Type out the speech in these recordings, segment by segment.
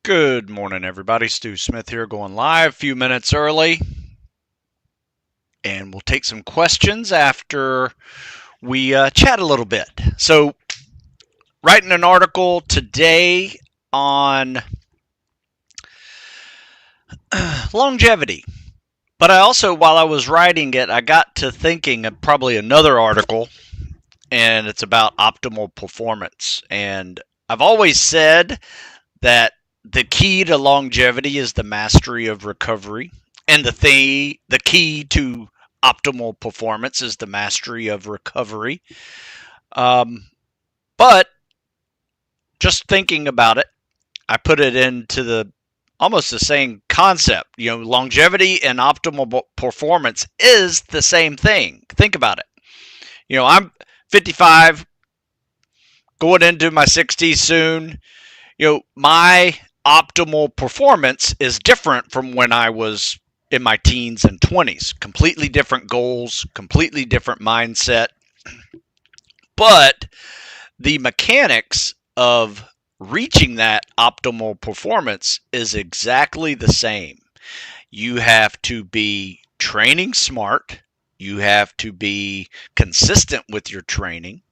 Good morning, everybody. Stu Smith here, going live a few minutes early. And we'll take some questions after we chat a little bit. So, writing an article today on longevity. But I also, while I was writing it, I got to thinking of probably another article, and it's about optimal performance. And I've always said that the key to longevity is the mastery of recovery, and the key to optimal performance is the mastery of recovery. Um, but just thinking about it, I put it into the almost the same concept. Longevity and optimal performance is the same thing. Think about it. I'm 55, going into my 60s soon. My optimal performance is different from when I was in my teens and 20s. Completely different goals, completely different mindset. But the mechanics of reaching that optimal performance is exactly the same. You have to be training smart. You have to be consistent with your training.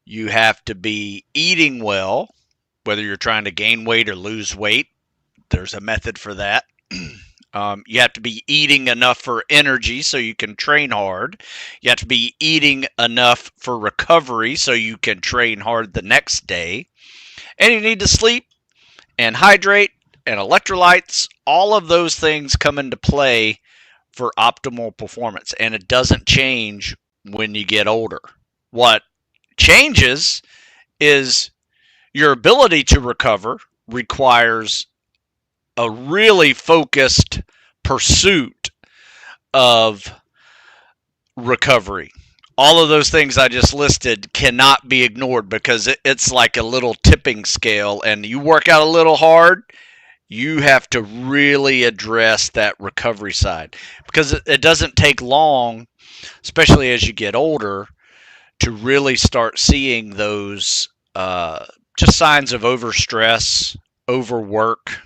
You have to be eating well, whether you're trying to gain weight or lose weight. There's a method for that. You have to be eating enough for energy so you can train hard. You have to be eating enough for recovery so you can train hard the next day. And you need to sleep and hydrate and electrolytes. All of those things come into play for optimal performance. And it doesn't change when you get older. What changes is your ability to recover requires a really focused pursuit of recovery. All of those things I just listed cannot be ignored because it's like a little tipping scale, and you work out a little hard, you have to really address that recovery side because it doesn't take long, especially as you get older, to really start seeing those just signs of overstress, overwork.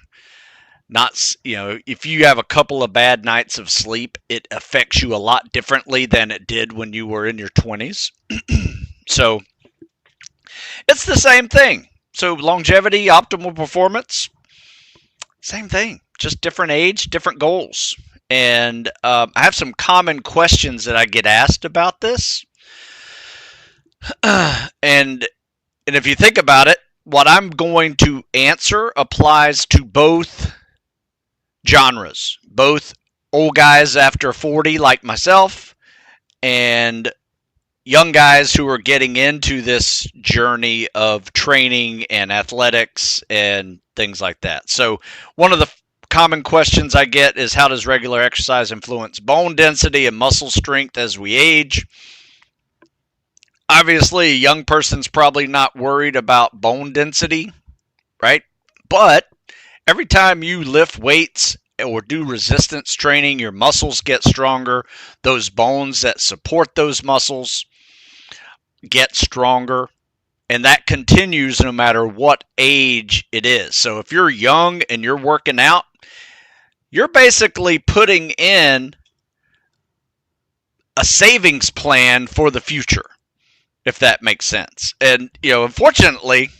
Not, if you have a couple of bad nights of sleep, it affects you a lot differently than it did when you were in your 20s. So it's the same thing. So longevity, optimal performance, same thing, just different age, different goals. And I have some common questions that I get asked about this. and and if you think about it, what I'm going to answer applies to both genres, both old guys after 40 like myself and young guys who are getting into this journey of training and athletics and things like that. So one of the common questions I get is, how does regular exercise influence bone density and muscle strength as we age? Obviously, a young person's probably not worried about bone density, right? But every time you lift weights or do resistance training, your muscles get stronger. Those bones that support those muscles get stronger. And that continues no matter what age it is. So if you're young and you're working out, you're basically putting in a savings plan for the future, if that makes sense. And, unfortunately,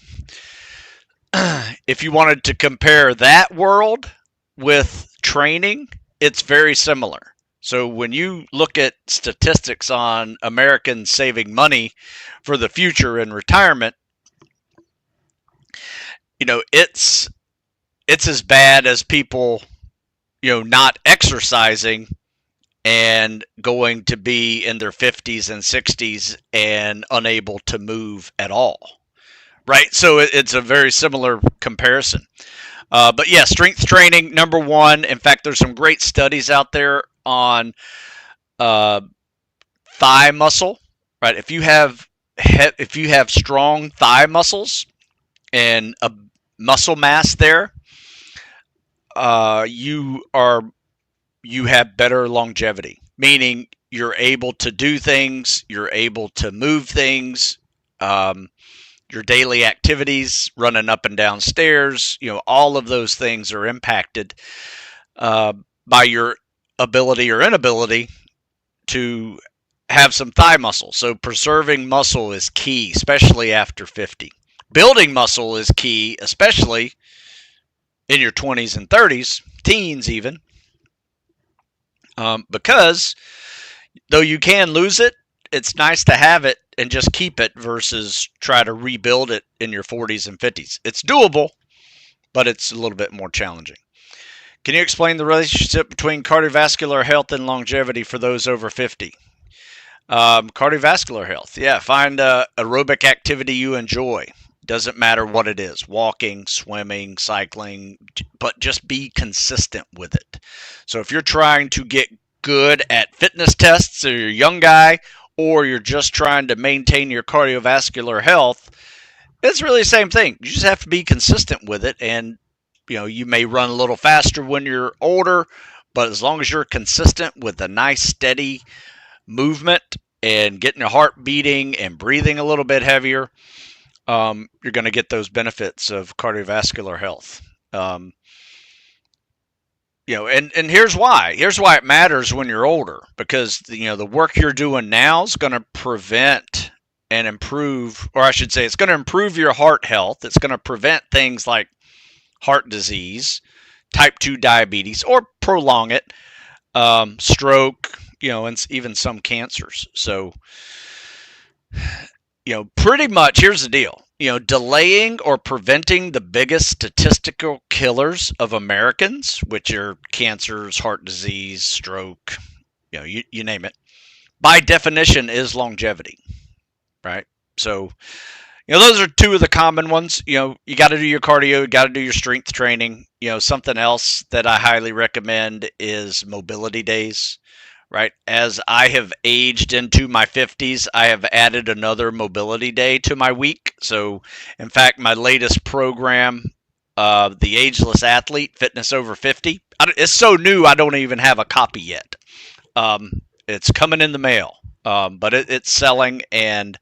if you wanted to compare that world with training, it's very similar. So when you look at statistics on Americans saving money for the future in retirement, it's as bad as people, not exercising and going to be in their 50s and 60s and unable to move at all. Right? So it's a very similar comparison. But yeah, strength training, number one. In fact, there's some great studies out there on uh, thigh muscle. Right? If you have strong thigh muscles and a muscle mass there, you have better longevity. Meaning you're able to do things, you're able to move things. your daily activities, running up and down stairs, all of those things are impacted uh, by your ability or inability to have some thigh muscle. So preserving muscle is key, especially after 50. Building muscle is key, especially in your 20s and 30s, teens even, because though you can lose it, it's nice to have it and just keep it versus try to rebuild it in your 40s and 50s. It's doable, but it's a little bit more challenging. Can you explain the relationship between cardiovascular health and longevity for those over 50? Cardiovascular health. Yeah, find aerobic activity you enjoy. Doesn't matter what it is, walking, swimming, cycling, but just be consistent with it. So if you're trying to get good at fitness tests, or you're a young guy, or you're just trying to maintain your cardiovascular health, it's really the same thing. You just have to be consistent with it, and you may run a little faster when you're older, but as long as you're consistent with a nice steady movement and getting your heart beating and breathing a little bit heavier, you're going to get those benefits of cardiovascular health. And here's why. Here's why it matters when you're older, because the work you're doing now is going to prevent and improve, or I should say, it's going to improve your heart health. It's going to prevent things like heart disease, type 2 diabetes, or prolong it, stroke, and even some cancers. So, pretty much here's the deal. Delaying or preventing the biggest statistical killers of Americans, which are cancers, heart disease, stroke, you name it, by definition is longevity, right? So, those are two of the common ones. You got to do your cardio, you got to do your strength training. Something else that I highly recommend is mobility days, right? As I have aged into my 50s, I have added another mobility day to my week. So, in fact, my latest program, the Ageless Athlete, Fitness Over 50, it's so new I don't even have a copy yet. It's coming in the mail, but it's selling, and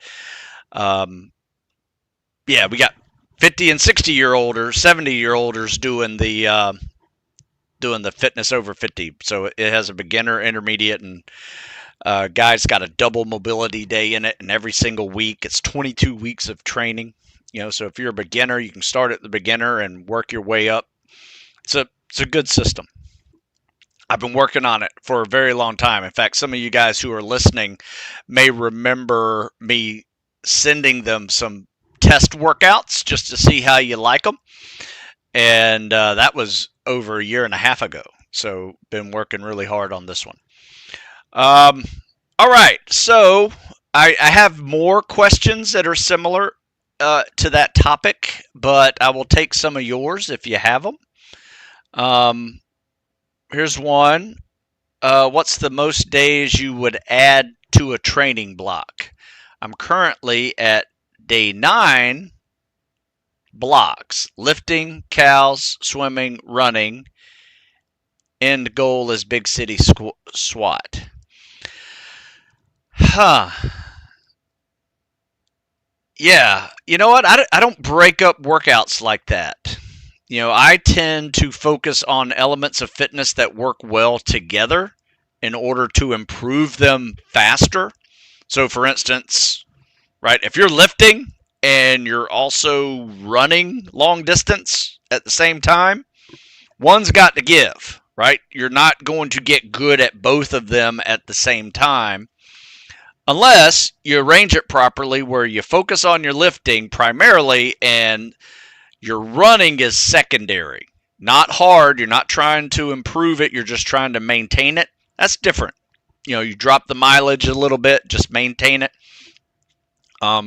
yeah, we got 50 and 60-year-olders, 70-year-olders doing the Fitness Over 50. So it has a beginner, intermediate, and guys got a double mobility day in it, and every single week it's 22 weeks of training. So if you're a beginner, you can start at the beginner and work your way up. It's a good system. I've been working on it for a very long time. In fact, some of you guys who are listening may remember me sending them some test workouts just to see how you like them. And that was over a year and a half ago. So been working really hard on this one. All right. So I have more questions that are similar to that topic, but I will take some of yours if you have them. Here's one. What's the most days you would add to a training block? I'm currently at day 9 blocks: lifting, cows, swimming, running. End goal is big city SWAT. Yeah, you know what? I don't break up workouts like that. I tend to focus on elements of fitness that work well together in order to improve them faster. So, for instance, right, if you're lifting and you're also running long distance at the same time, one's got to give, right? You're not going to get good at both of them at the same time unless you arrange it properly, where you focus on your lifting primarily and your running is secondary. Not hard. You're not trying to improve it. You're just trying to maintain it. That's different. You drop the mileage a little bit, just maintain it.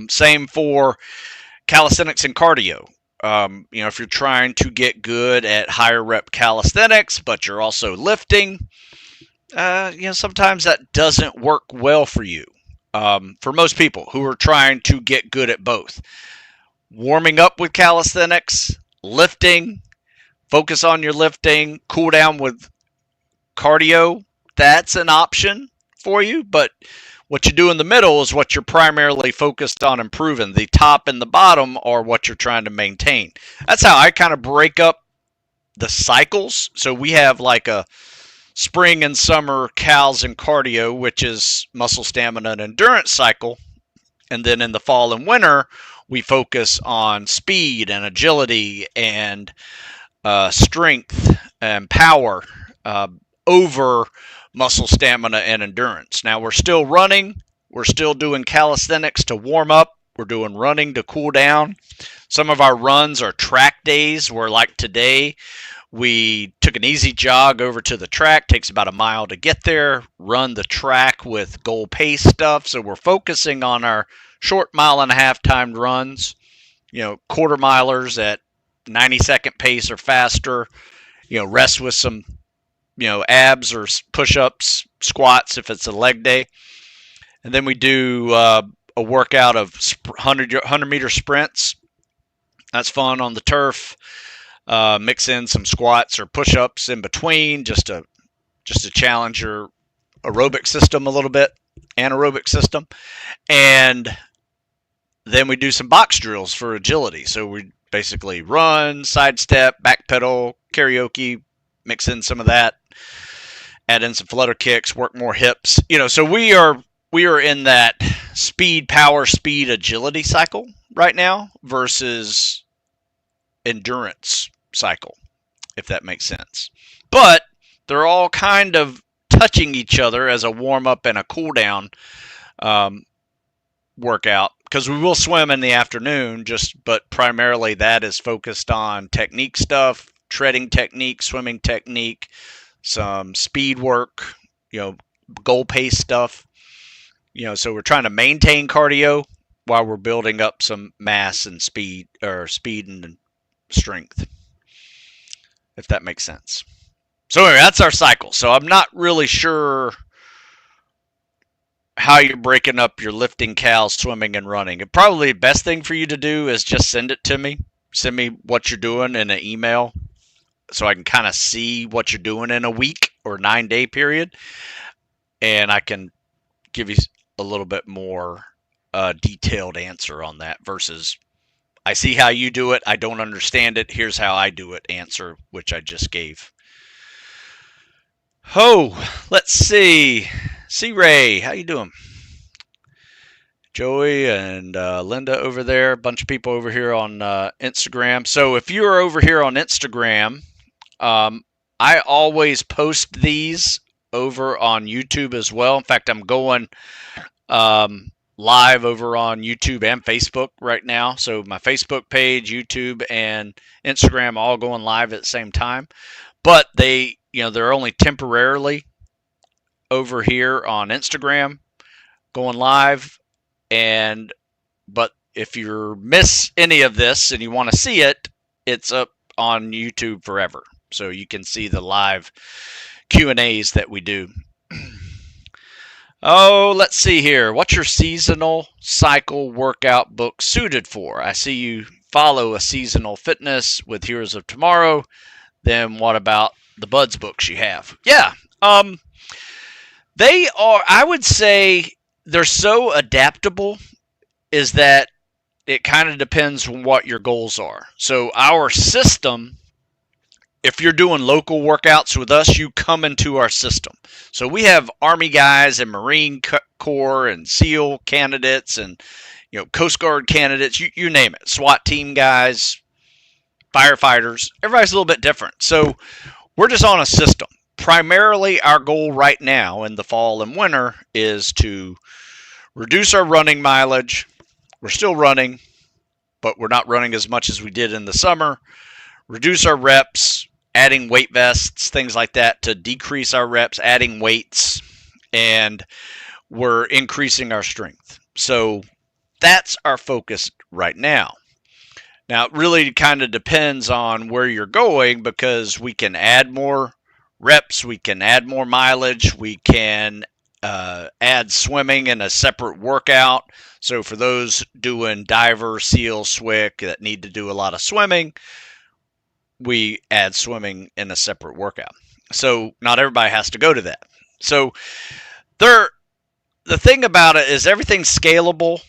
Same for calisthenics and cardio. If you're trying to get good at higher rep calisthenics, but you're also lifting, sometimes that doesn't work well for you. For most people who are trying to get good at both, warming up with calisthenics, lifting, focus on your lifting, cool down with cardio, that's an option for you. But What you do in the middle is what you're primarily focused on improving. The top and the bottom are what you're trying to maintain. That's how I kind of break up the cycles. So we have like a spring and summer cals and cardio, which is muscle stamina and endurance cycle. And then in the fall and winter, we focus on speed and agility and strength and power over muscle stamina and endurance. Now we're still running. We're still doing calisthenics to warm up. We're doing running to cool down. Some of our runs are track days where, like today, we took an easy jog over to the track. Takes about a mile to get there. Run the track with goal pace stuff. So we're focusing on our short mile and a half timed runs. Quarter milers at 90-second pace or faster. Rest with some, abs or push-ups, squats if it's a leg day. And then we do a workout of 100-meter sprints. That's fun on the turf. Mix in some squats or push-ups in between just to challenge your aerobic system a little bit, anaerobic system. And then we do some box drills for agility. So we basically run, sidestep, backpedal, karaoke, mix in some of that, add in some flutter kicks, work more hips. So we are in that speed, power, speed, agility cycle right now versus endurance cycle, if that makes sense. But they're all kind of touching each other as a warm-up and a cool-down workout, because we will swim in the afternoon, but primarily that is focused on technique stuff, treading technique, swimming technique, some speed work, goal pace stuff. So we're trying to maintain cardio while we're building up some mass and speed and strength, if that makes sense. So anyway, that's our cycle. So I'm not really sure how you're breaking up your lifting, cal, swimming, and running. And probably the best thing for you to do is just send it to me. Send me what you're doing in an email so I can kind of see what you're doing in a week or 9-day period. And I can give you a little bit more detailed answer on that versus I see how you do it. I don't understand it. Here's how I do it answer, which I just gave. Let's see. C-Ray, how you doing? Joey and Linda over there. A bunch of people over here on Instagram. So if you're over here on Instagram, I always post these over on YouTube as well. In fact, I'm going live over on YouTube and Facebook right now. So my Facebook page, YouTube, and Instagram all going live at the same time. But they're only temporarily over here on Instagram going live. But if you miss any of this and you want to see it, it's up on YouTube forever. So you can see the live Q&As that we do. Let's see here. What's your seasonal cycle workout book suited for? I see you follow a seasonal fitness with Heroes of Tomorrow. Then what about the Buds books you have? Yeah. They are, I would say, they're so adaptable is that it kind of depends on what your goals are. So our system, if you're doing local workouts with us, you come into our system. So we have Army guys and Marine Corps and SEAL candidates and Coast Guard candidates, you name it, SWAT team guys, firefighters. Everybody's a little bit different. So we're just on a system. Primarily, our goal right now in the fall and winter is to reduce our running mileage. We're still running, but we're not running as much as we did in the summer. Reduce our reps, adding weight vests, things like that to decrease our reps, adding weights, and we're increasing our strength. So that's our focus right now. Now, it really kind of depends on where you're going because we can add more reps, we can add more mileage, we can add swimming in a separate workout. So for those doing diver, SEAL, SWIC that need to do a lot of swimming, we add swimming in a separate workout. So not everybody has to go to that. So the thing about it is everything's scalable.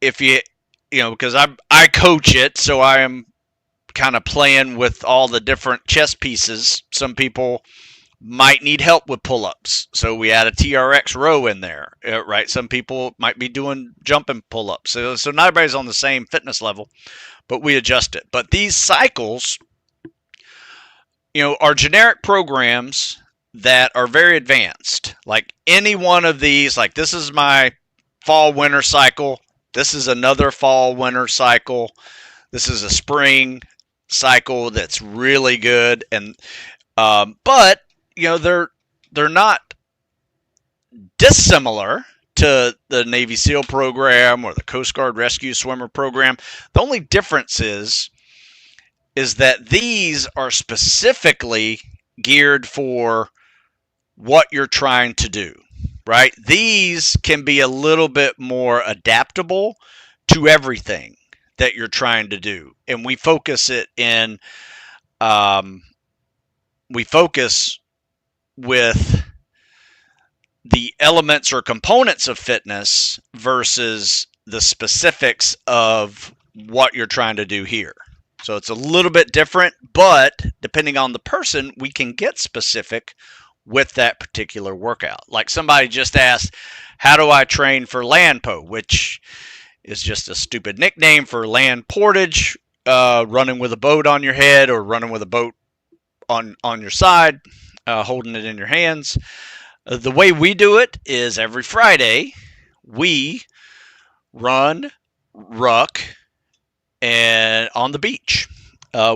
If because I coach it, so I am kind of playing with all the different chess pieces. Some people might need help with pull-ups, so we add a TRX row in there, right? Some people might be doing jumping pull-ups, so not everybody's on the same fitness level, but we adjust it. But these cycles, are generic programs that are very advanced. Like any one of these, like this is my fall winter cycle. This is another fall winter cycle. This is a spring cycle that's really good, and but they're not dissimilar to the Navy SEAL program or the Coast Guard Rescue Swimmer program. The only difference is that these are specifically geared for what you're trying to do, right? These can be a little bit more adaptable to everything that you're trying to do. And we focus it in, we focus with the elements or components of fitness versus the specifics of what you're trying to do here. So it's a little bit different, but depending on the person, we can get specific with that particular workout. Like somebody just asked, how do I train for land po, which is just a stupid nickname for land portage, running with a boat on your head or running with a boat on your side, holding it in your hands. The way we do it is every Friday we run ruck and on the beach.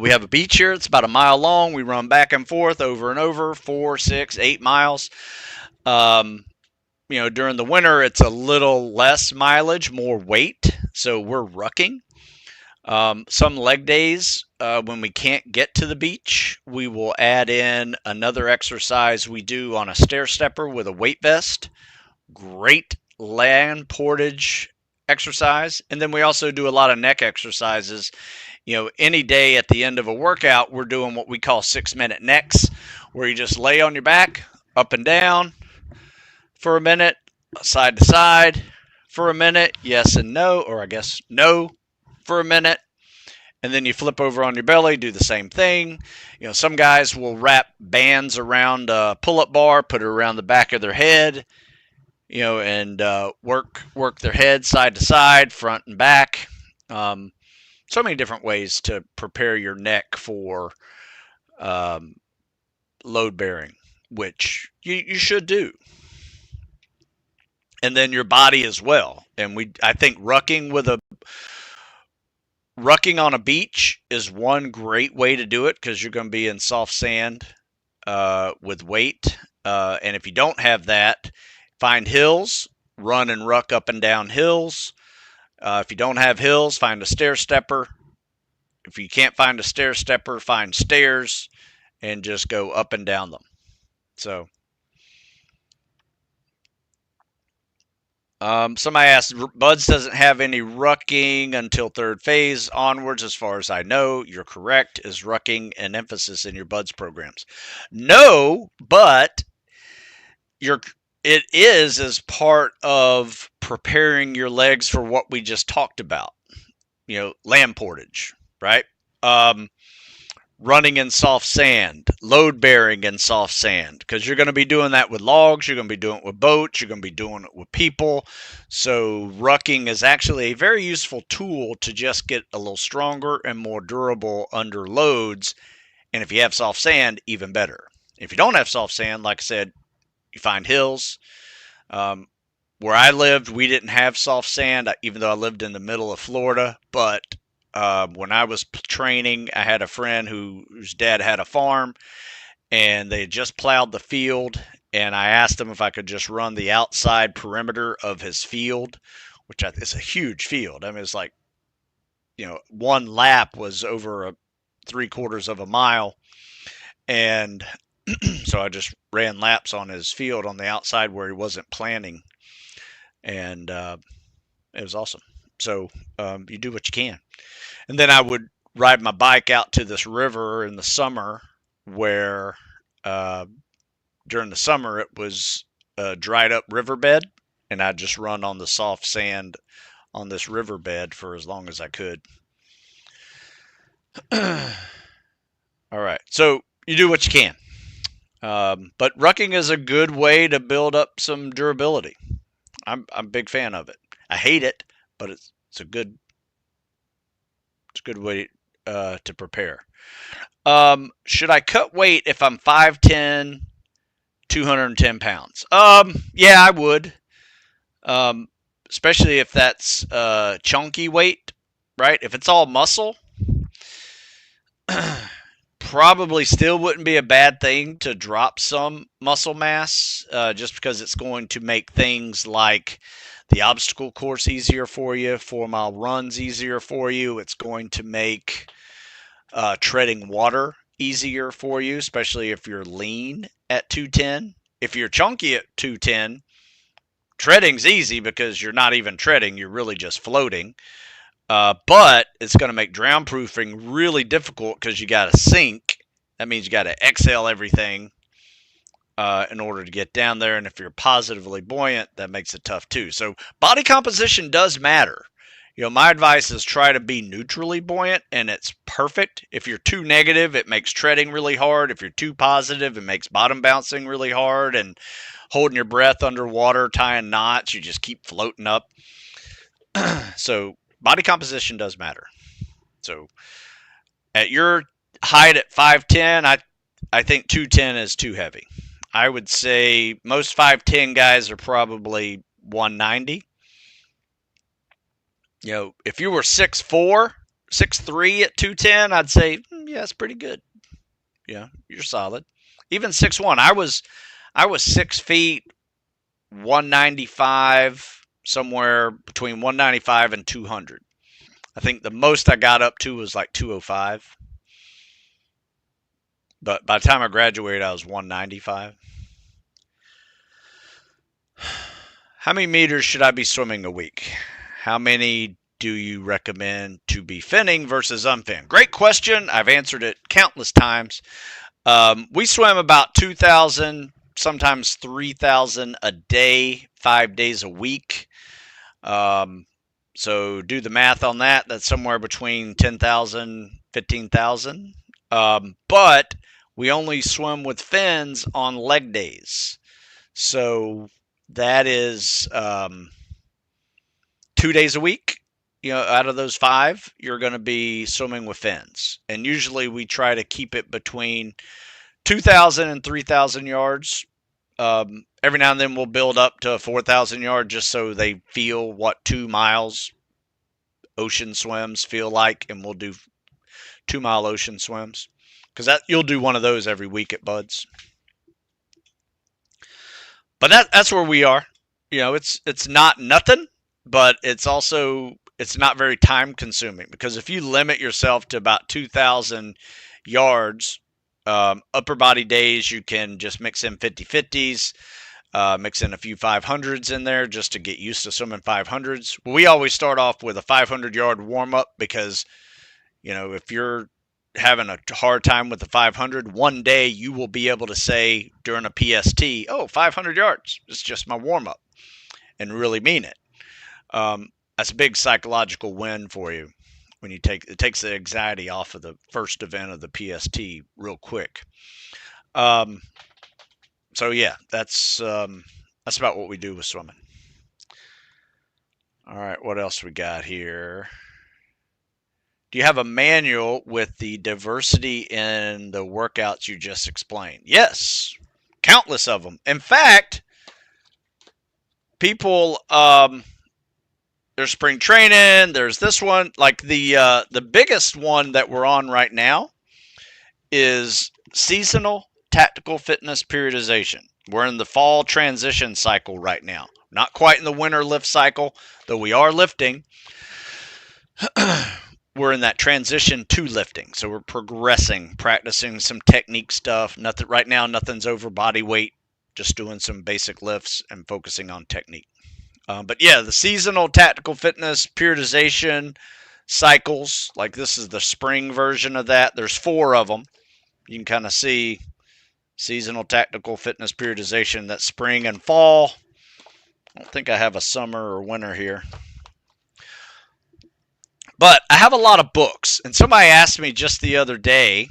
We have a beach here. It's about a mile long. We run back and forth over and over, 4, 6, 8 miles. During the winter, it's a little less mileage, more weight. So we're rucking. Some leg days, when we can't get to the beach, we will add in another exercise we do on a stair stepper with a weight vest. Great land portage exercise. And then we also do a lot of neck exercises. Any day at the end of a workout, we're doing what we call 6-minute necks, where you just lay on your back, up and down for a minute, side to side for a minute, yes and no, or I guess no for a minute, and then you flip over on your belly, do the same thing. Some guys will wrap bands around a pull-up bar, put it around the back of their head, and work their head side to side, front and back. So many different ways to prepare your neck for load bearing, which you should do. And then your body as well. And I think rucking on a beach is one great way to do it, because you're going to be in soft sand with weight. And if you don't have that, find hills, run and ruck up and down hills. If you don't have hills, find a stair stepper. If you can't find a stair stepper, find stairs and just go up and down them. So, somebody asked, Buds doesn't have any rucking until third phase onwards, as far as I know. You're correct. Is rucking an emphasis in your Buds programs? No, but it is as part of preparing your legs for what we just talked about. Land portage, right? Running in soft sand, load bearing in soft sand, because you're going to be doing that with logs, you're going to be doing it with boats, you're going to be doing it with people. So rucking is actually a very useful tool to just get a little stronger and more durable under loads. And if you have soft sand, even better. If you don't have soft sand, like I said, you find hills. Where I lived, we didn't have soft sand, even though I lived in the middle of Florida. But when I was training, I had a friend whose dad had a farm, and they had just plowed the field. And I asked him if I could just run the outside perimeter of his field, which is a huge field. I mean, it's like, one lap was over 3/4 of a mile. And so I just ran laps on his field on the outside where he wasn't planting. And it was awesome. So you do what you can. And then I would ride my bike out to this river in the summer, where during the summer it was a dried up riverbed, and I'd just run on the soft sand on this riverbed for as long as I could. All right, so you do what you can. But rucking is a good way to build up some durability. I'm a big fan of it. I hate it, but it's a good way to prepare. Should I cut weight if I'm 5'10", 210 pounds? Yeah, I would. Um, Especially if that's chunky weight, right? If it's all muscle, probably still wouldn't be a bad thing to drop some muscle mass, just because it's going to make things like the obstacle course easier for you, 4-mile runs easier for you. It's going to make treading water easier for you, especially if you're lean at 210. If you're chunky at 210, treading's easy because you're not even treading, you're really just floating. But it's going to make drown proofing really difficult because you got to sink. That means you got to exhale everything in order to get down there. And if you're positively buoyant, that makes it tough too. So body composition does matter. My advice is try to be neutrally buoyant, and it's perfect. If you're too negative, it makes treading really hard. If you're too positive, it makes bottom bouncing really hard. And holding your breath underwater, tying knots, you just keep floating up. So body composition does matter. So at your height at 5'10", I think 210 is too heavy. I would say most 5'10" guys are probably 190. If you were 6'4", 6'3" at 210, I'd say, yeah, it's pretty good. Yeah, you're solid. Even 6'1", I was 6 feet, 195, somewhere between 195 and 200. I think the most I got up to was like 205. But by the time I graduated, I was 195. How many meters should I be swimming a week? How many do you recommend to be finning versus unfin? Great question. I've answered it countless times. We swim about 2,000, sometimes 3,000 a day, 5 days a week. So do the math on that. That's somewhere between 10,000, 15,000. But we only swim with fins on leg days. So that is 2 days a week. Out of those 5, you're going to be swimming with fins. And usually we try to keep it between 2,000 and 3,000 yards. Every now and then we'll build up to 4,000 yards just so they feel what 2 miles ocean swims feel like, and we'll do 2-mile ocean swims because you'll do one of those every week at Buds. But that's where we are. It's not nothing, but it's not very time consuming, because if you limit yourself to about 2,000 yards, upper body days, you can just mix in 50-50s, mix in a few 500s in there just to get used to swimming 500s. We always start off with a 500-yard warm-up because, if you're having a hard time with the 500, one day you will be able to say during a PST, 500 yards, it's just my warm-up, and really mean it. That's a big psychological win for you when it takes the anxiety off of the first event of the PST real quick. So yeah, that's about what we do with swimming. All right, what else we got here? Do you have a manual with the diversity in the workouts you just explained? Yes, countless of them. In fact, people, there's spring training, there's this one, like the biggest one that we're on right now is seasonal tactical fitness periodization. We're in the fall transition cycle right now. Not quite in the winter lift cycle, though we are lifting. We're in that transition to lifting. So we're progressing, practicing some technique stuff. Right now, nothing's over body weight, just doing some basic lifts and focusing on technique. But yeah, the seasonal tactical fitness periodization cycles, like this is the spring version of that. There's 4 of them. You can kind of see seasonal tactical fitness periodization, that's spring and fall. I don't think I have a summer or winter here. But I have a lot of books. And somebody asked me just the other day,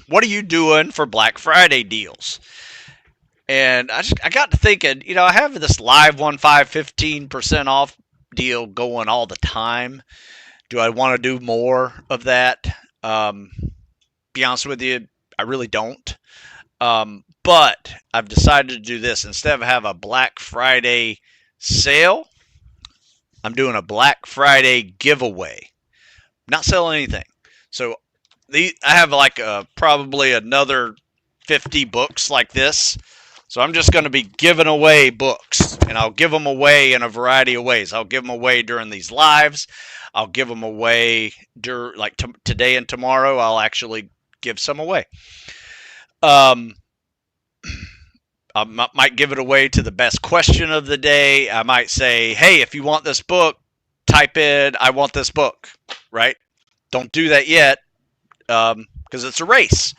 what are you doing for Black Friday deals? And I got to thinking, I have this live 15% off deal going all the time. Do I want to do more of that? Be honest with you, I really don't. But I've decided to do this. Instead of have a Black Friday sale, I'm doing a Black Friday giveaway. Not selling anything. So I have like probably another 50 books like this. So I'm just going to be giving away books, and I'll give them away in a variety of ways. I'll give them away during these lives. I'll give them away today and tomorrow. I'll actually give some away. I might give it away to the best question of the day. I might say, hey, if you want this book, type in, I want this book, right? Don't do that yet because it's a race.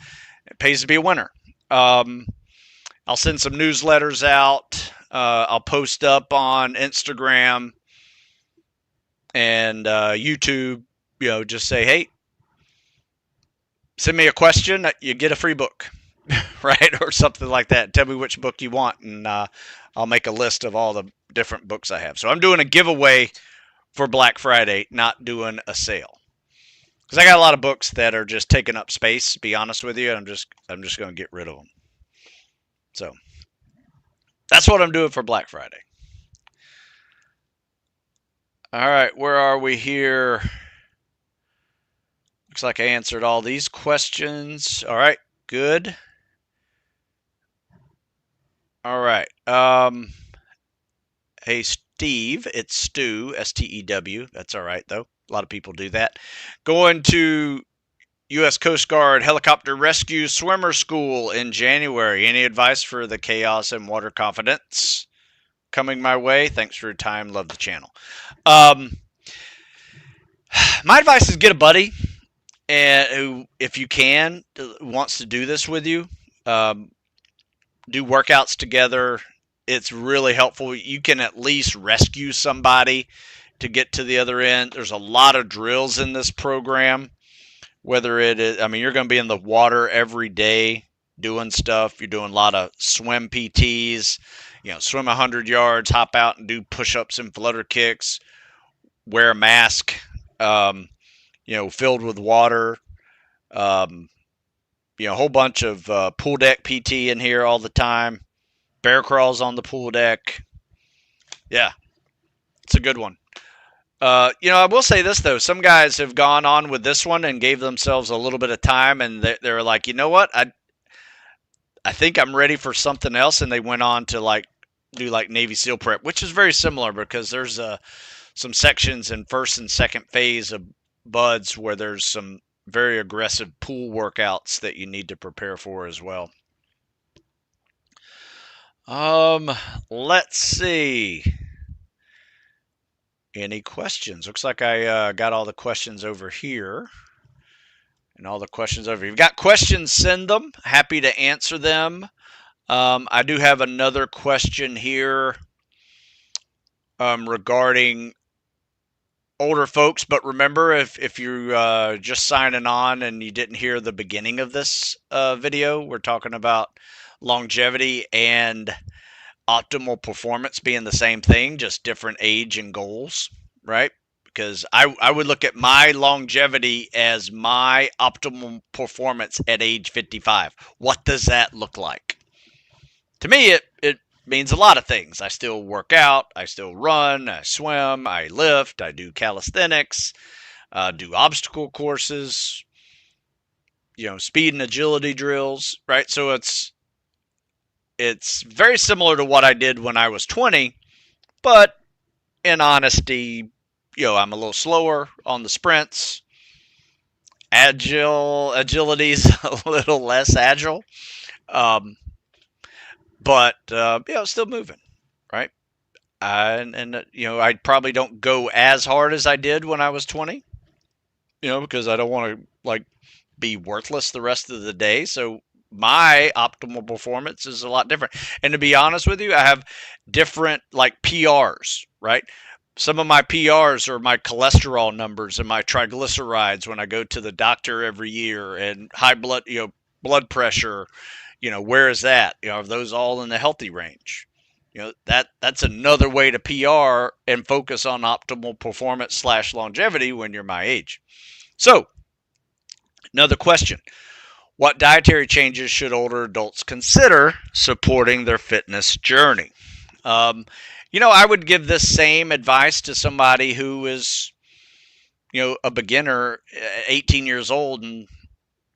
It pays to be a winner. I'll send some newsletters out. I'll post up on Instagram and YouTube, just say, hey, send me a question, you get a free book, right? Or something like that. Tell me which book you want, and I'll make a list of all the different books I have. So I'm doing a giveaway for Black Friday, not doing a sale. Because I got a lot of books that are just taking up space, to be honest with you, and I'm just going to get rid of them. So that's what I'm doing for Black Friday. All right, where are we here? Looks like I answered all these questions. All right, good. All right. Hey, Steve, it's Stu, S-T-E-W. That's all right, though. A lot of people do that. Going to U.S. Coast Guard Helicopter Rescue Swimmer School in January. Any advice for the chaos and water confidence coming my way? Thanks for your time. Love the channel. My advice is get a buddy, and who, if you can, wants to do this with you. Do workouts together. It's really helpful. You can at least rescue somebody to get to the other end. There's a lot of drills in this program. Whether it is, you're going to be in the water every day doing stuff. You're doing a lot of swim PTs, swim 100 yards, hop out and do push-ups and flutter kicks, wear a mask, filled with water, a whole bunch of pool deck PT in here all the time, bear crawls on the pool deck. Yeah, it's a good one. I will say this, though. Some guys have gone on with this one and gave themselves a little bit of time, and they're like, you know what? I think I'm ready for something else, and they went on to do Navy SEAL prep, which is very similar because there's some sections in first and second phase of BUDS where there's some very aggressive pool workouts that you need to prepare for as well. Let's see. Any questions? Looks like I got all the questions over here. And all the questions over here. If you've got questions, send them. Happy to answer them. I do have another question here regarding older folks. But remember, if you're just signing on and you didn't hear the beginning of this video, we're talking about longevity and optimal performance being the same thing, just different age and goals, right? Because I would look at my longevity as my optimal performance at age 55. What does that look like? To me, it means a lot of things. I still work out, I still run, I swim, I lift, I do calisthenics, do obstacle courses, speed and agility drills, right? So it's very similar to what I did when I was 20, but in honesty, I'm a little slower on the sprints. Agility's a little less agile. But still moving, right? I probably don't go as hard as I did when I was 20, because I don't want to be worthless the rest of the day. So my optimal performance is a lot different. And to be honest with you, I have different like PRs, right? Some of my PRs are my cholesterol numbers and my triglycerides when I go to the doctor every year, and high blood, blood pressure, where is that? Are those all in the healthy range? That's another way to PR and focus on optimal performance slash longevity when you're my age. So, another question. What dietary changes should older adults consider supporting their fitness journey? Um, I would give this same advice to somebody who is, a beginner, 18 years old, and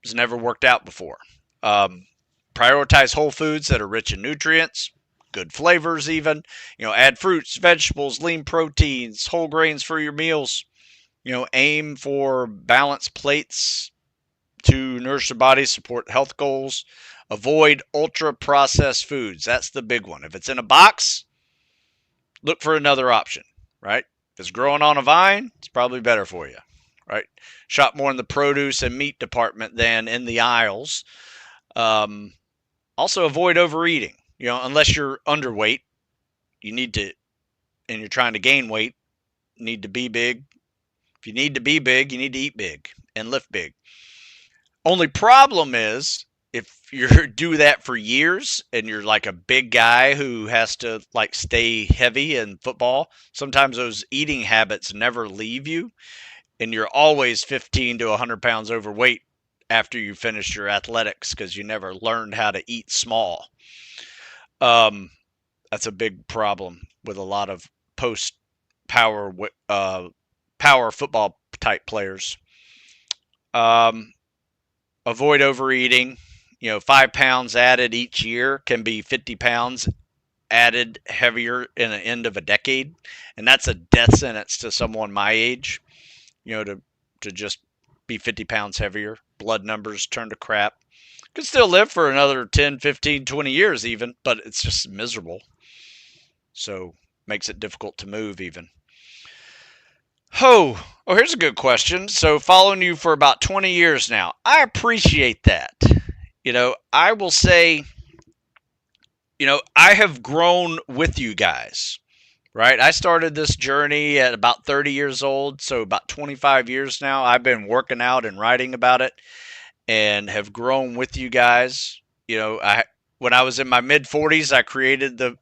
has never worked out before. Um, Prioritize whole foods that are rich in nutrients, good flavors, even. Add fruits, vegetables, lean proteins, whole grains for your meals. Aim for balanced plates to nourish the body, support health goals. Avoid ultra processed foods. That's the big one. If it's in a box, look for another option, right? If it's growing on a vine, it's probably better for you, right? Shop more in the produce and meat department than in the aisles. Also, avoid overeating. Unless you're underweight, you need to, and you're trying to gain weight, need to be big. If you need to be big, you need to eat big and lift big. Only problem is if you do that for years and you're like a big guy who has to like stay heavy in football, sometimes those eating habits never leave you, and you're always 15 to 100 pounds overweight after you finish your athletics because you never learned how to eat small. That's a big problem with a lot of post power football type players. Avoid overeating. 5 pounds added each year can be 50 pounds added heavier in the end of a decade, and that's a death sentence to someone my age. To just be 50 pounds heavier, blood numbers turn to crap. Could still live for another 10, 15, 20 years even, but it's just miserable. So makes it difficult to move even. Here's a good question. So following you for about 20 years now, I appreciate that. I will say, I have grown with you guys, right? I started this journey at about 30 years old, so about 25 years now. I've been working out and writing about it and have grown with you guys. When I was in my mid 40s, I created the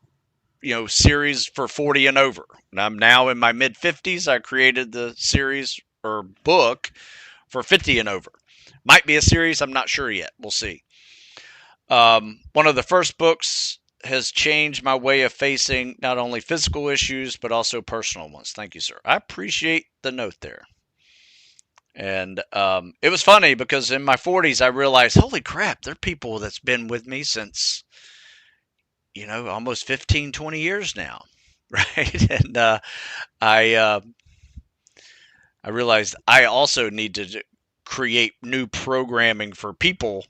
series for 40 and over. And I'm now in my mid 50s. I created the series or book for 50 and over. Might be a series. I'm not sure yet. We'll see. One of the first books has changed my way of facing not only physical issues, but also personal ones. Thank you, sir. I appreciate the note there. And it was funny because in my 40s, I realized, holy crap, there are people that's been with me since, almost 15, 20 years now. Right. And I realized I also need to create new programming for people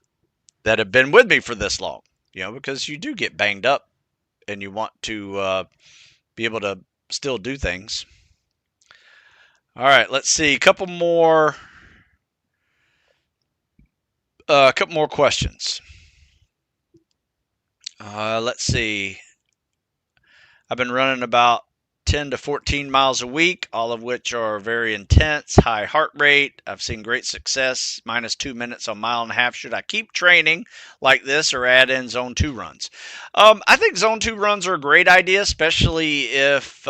that have been with me for this long, because you do get banged up and you want to be able to still do things. All right, let's see. A couple more questions. Let's see. I've been running about 10 to 14 miles a week, all of which are very intense, high heart rate. I've seen great success, minus 2 minutes on mile and a half. Should I keep training like this or add in zone 2 runs? I think zone 2 runs are a great idea, especially if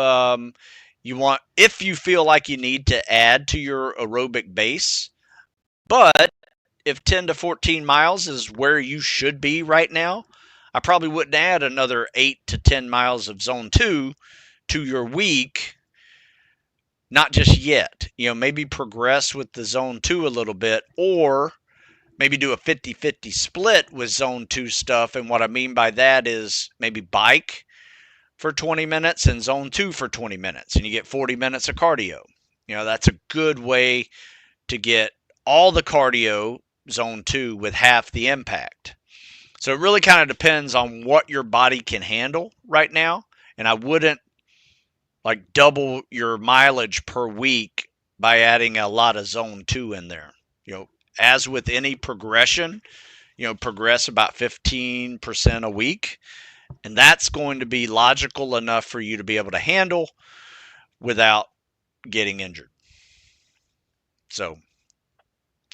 if you feel like you need to add to your aerobic base. But if 10 to 14 miles is where you should be right now, I probably wouldn't add another 8 to 10 miles of zone 2 to your week, not just yet. Maybe progress with the zone 2 a little bit, or maybe do a 50-50 split with zone 2 stuff. And what I mean by that is maybe bike for 20 minutes and zone 2 for 20 minutes, and you get 40 minutes of cardio. That's a good way to get all the cardio zone 2 with half the impact. So it really kind of depends on what your body can handle right now. And I wouldn't like double your mileage per week by adding a lot of zone 2 in there. As with any progression, progress about 15% a week. And that's going to be logical enough for you to be able to handle without getting injured. So,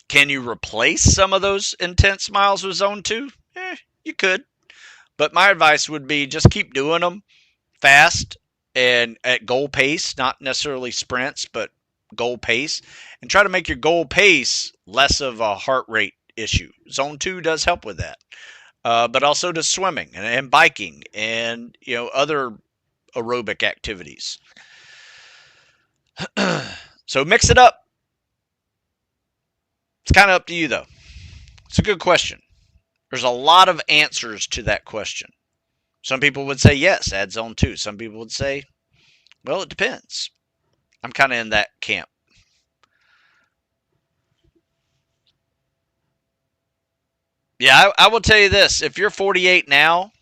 can you replace some of those intense miles with zone 2? You could. But my advice would be just keep doing them fast and at goal pace, not necessarily sprints, but goal pace, and try to make your goal pace less of a heart rate issue. Zone 2 does help with that. But also does swimming and biking and other aerobic activities. So mix it up. It's kind of up to you, though. It's a good question. There's a lot of answers to that question. Some people would say yes, add zone 2. Some people would say, well, it depends. I'm kind of in that camp. Yeah, I will tell you this. If you're 48 now,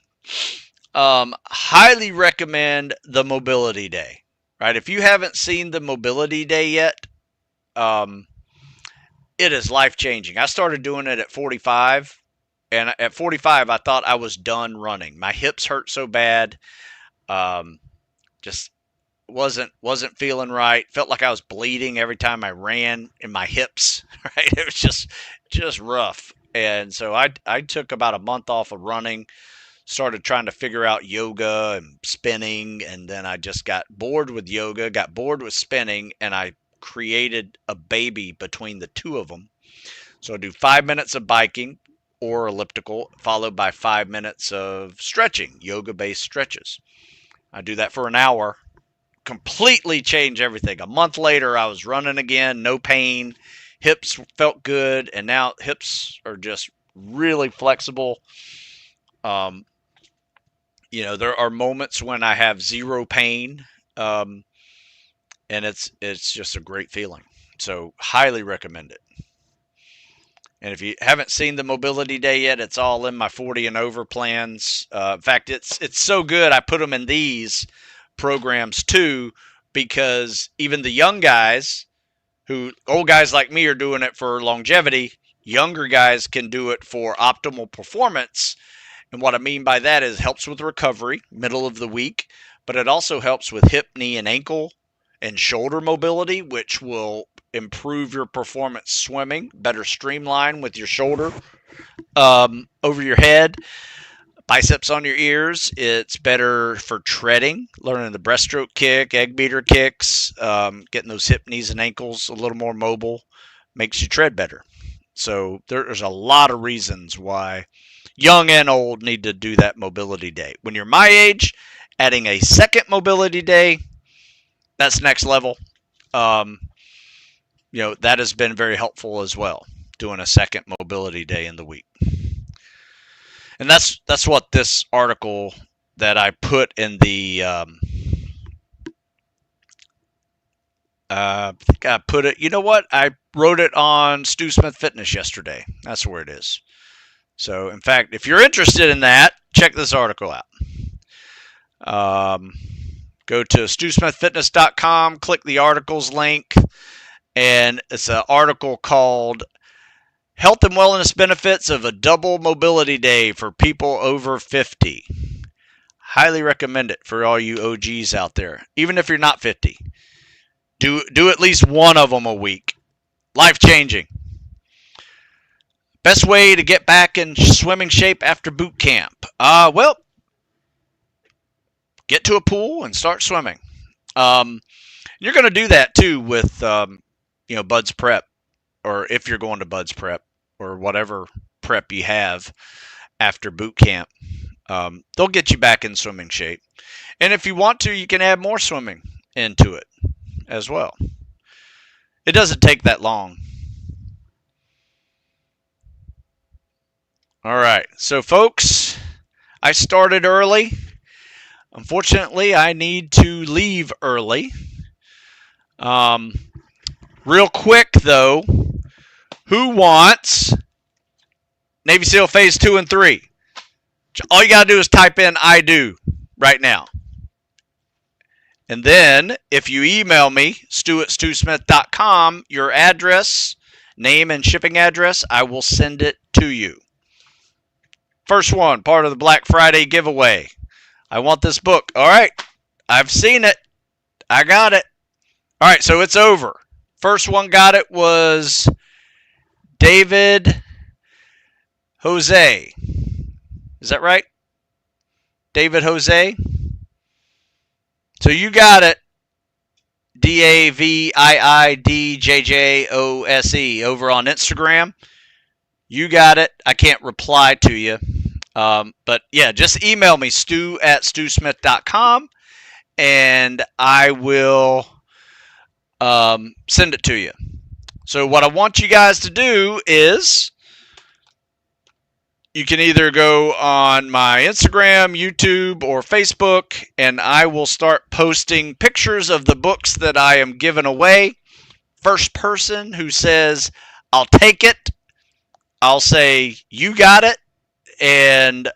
highly recommend the mobility day. Right? If you haven't seen the mobility day yet, it is life-changing. I started doing it at 45, and at 45, I thought I was done running. My hips hurt so bad, just wasn't feeling right. Felt like I was bleeding every time I ran in my hips. Right? It was just rough. And so I took about a month off of running, started trying to figure out yoga and spinning, and then I just got bored with yoga, got bored with spinning, and I created a baby between the two of them. So I do 5 minutes of biking or elliptical, followed by 5 minutes of stretching, yoga-based stretches. I do that for an hour. Completely change everything. A month later, I was running again, no pain. Hips felt good, and now hips are just really flexible. There are moments when I have zero pain, and it's just a great feeling. So highly recommend it. And if you haven't seen the mobility day yet, it's all in my 40 and over plans. In fact, it's so good I put them in these programs too, because even the young guys, old guys like me are doing it for longevity, younger guys can do it for optimal performance. And what I mean by that is it helps with recovery, middle of the week, but it also helps with hip, knee, and ankle and shoulder mobility, which will improve your performance swimming, better streamline with your shoulder over your head, biceps on your ears. It's better for treading, learning the breaststroke kick, egg beater kicks, getting those hip, knees, and ankles a little more mobile, makes you tread better. So there's a lot of reasons why young and old need to do that mobility day. When you're my age, adding a second mobility day, that's next level. That has been very helpful as well, doing a second mobility day in the week. And that's what this article that I put in the I think I put it, you know what? I wrote it on Stu Smith Fitness yesterday. That's where it is. So, in fact, if you're interested in that, check this article out. Go to StuSmithFitness.com, click the articles link, and it's an article called Health and Wellness Benefits of a Double Mobility Day for People Over 50. Highly recommend it for all you OGs out there, even if you're not 50. Do at least one of them a week. Life-changing. Best way to get back in swimming shape after boot camp? Well, get to a pool and start swimming. You're going to do that too with, Bud's Prep, or if you're going to Bud's Prep, or whatever prep you have after boot camp. They'll get you back in swimming shape. And if you want to, you can add more swimming into it as well. It doesn't take that long. All right, so folks, I started early. Unfortunately, I need to leave early. Real quick, though, who wants Navy SEAL Phase 2 and 3? All you got to do is type in I do right now. And then, if you email me, stu@stusmith.com, your address, name and shipping address, I will send it to you. First one, part of the Black Friday giveaway. I want this book. All right, I've seen it. I got it. All right, so it's over. First one got it was David Jose. Is that right? David Jose? So you got it. DAVIIDJJOSE over on Instagram. You got it. I can't reply to you. But yeah, just email me, stu@stewsmith.com, and I will send it to you. So what I want you guys to do is you can either go on my Instagram, YouTube, or Facebook, and I will start posting pictures of the books that I am giving away. First person who says, I'll take it, I'll say, you got it, and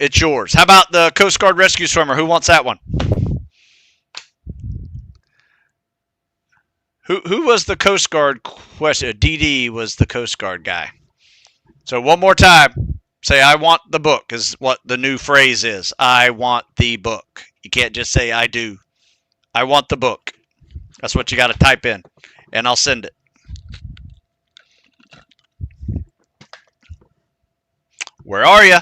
it's yours. How about the Coast Guard rescue swimmer? Who wants that one? Who was the Coast Guard question? DD was the Coast Guard guy. So one more time, say I want the book is what the new phrase is. I want the book. You can't just say I do. I want the book. That's what you got to type in, and I'll send it. Where are you?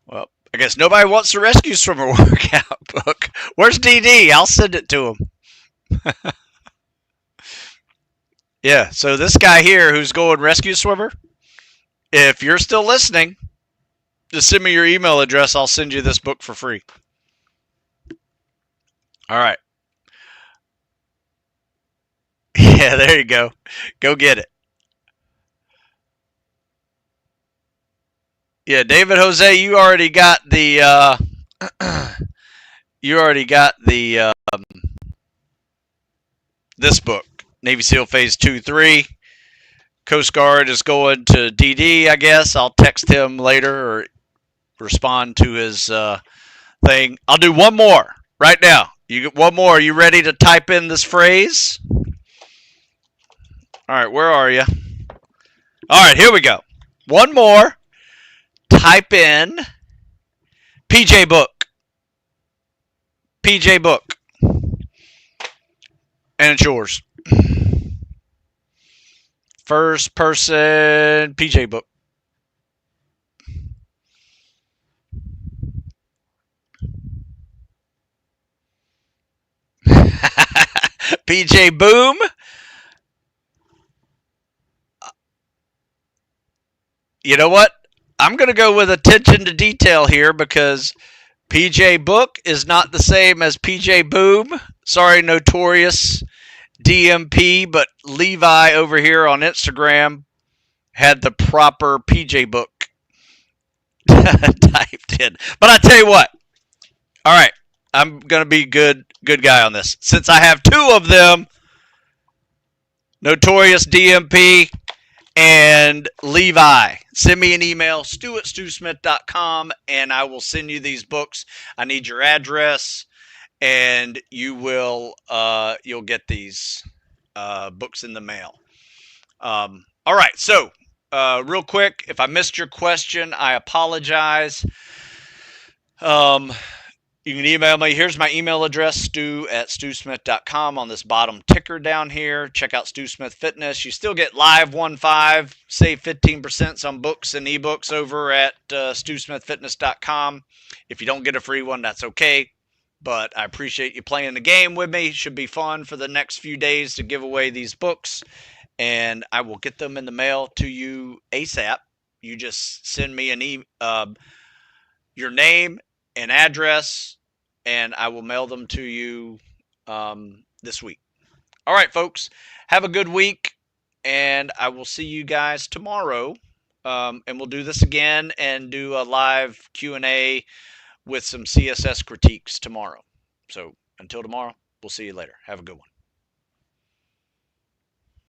Well, I guess nobody wants the rescue swimmer workout book. Where's DD? I'll send it to him. Yeah, so this guy here who's going rescue swimmer, if you're still listening, just send me your email address. I'll send you this book for free. All right. Yeah, there you go. Go get it. Yeah, David Jose, you already got the this book, Navy SEAL Phase 2-3. Coast Guard is going to DD, I guess. I'll text him later or respond to his thing. I'll do one more right now. You get one more. Are you ready to type in this phrase? All right, where are you? All right, here we go. One more. Type in PJ Book. PJ Book. And it's yours. First person PJ Book. PJ Boom. You know what? I'm going to go with attention to detail here because PJ Book is not the same as PJ Boom. Sorry, Notorious DMP, but Levi over here on Instagram had the proper PJ Book typed in. But I tell you what. All right, I'm going to be good guy on this. Since I have two of them, Notorious DMP and Levi, send me an email, stu@stewsmith.com, and I will send you these books. I need your address, and you will you'll get these books in the mail. All right, so real quick, if I missed your question, I apologize. You can email me. Here's my email address, stu@stewsmith.com on this bottom ticker down here. Check out Stu Smith Fitness. You still get Live 15, save 15% on books and ebooks over at stewsmithfitness.com. If you don't get a free one, that's okay. But I appreciate you playing the game with me. It should be fun for the next few days to give away these books. And I will get them in the mail to you ASAP. You just send me your name and address, and I will mail them to you this week. All right, folks, have a good week, and I will see you guys tomorrow, and we'll do this again and do a live Q&A with some CSS critiques tomorrow. So until tomorrow, we'll see you later. Have a good one.